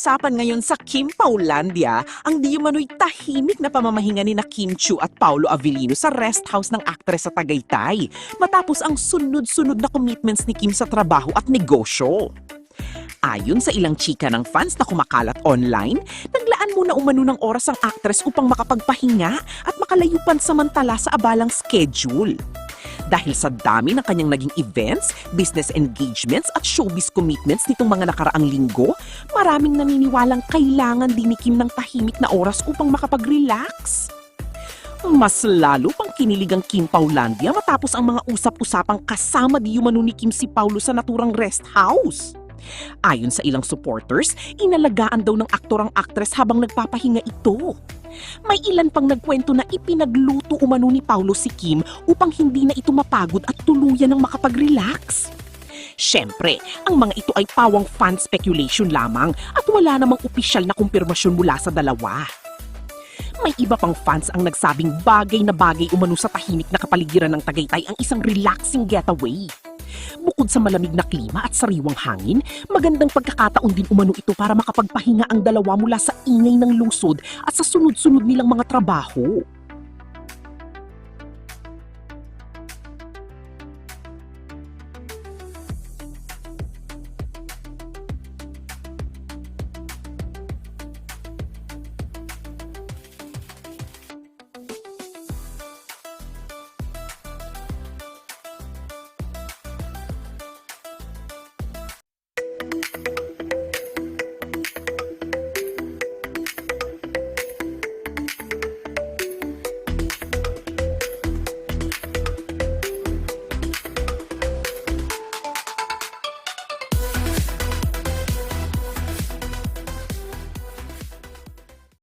usap-usapan ngayon sa Kim Paulandia ang di umano'y tahimik na pamamahinga ni na Kim Chiu at Paulo Avellino sa rest house ng aktres sa Tagaytay matapos ang sunod-sunod na commitments ni Kim sa trabaho at negosyo. Ayon sa ilang chika ng fans na kumakalat online, naglaan muna umano ng oras ang aktres upang makapagpahinga at makalayo pansamantala sa abalang schedule. Dahil sa dami ng kanyang naging events, business engagements at showbiz commitments nitong mga nakaraang linggo, maraming naniniwalang kailangan din ni Kim ng tahimik na oras upang makapag-relax. Mas lalo pang kinilig ang Kim Paulandia matapos ang mga usap-usapang kasama di umano ni Kim si Paulo sa naturang rest house. Ayon sa ilang supporters, inalagaan daw ng aktor ang aktres habang nagpapahinga ito. May ilan pang nagkwento na ipinagluto umano ni Paulo si Kim upang hindi na ito mapagod at tuluyan ng makapag-relax. Siyempre, ang mga ito ay pawang fan speculation lamang at wala namang opisyal na kumpirmasyon mula sa dalawa. May iba pang fans ang nagsabing bagay na bagay umano sa tahimik na kapaligiran ng Tagaytay ang isang relaxing getaway. Bukod sa malamig na klima at sariwang hangin, magandang pagkakataon din umano ito para makapagpahinga ang dalawa mula sa ingay ng lungsod at sa sunod-sunod nilang mga trabaho.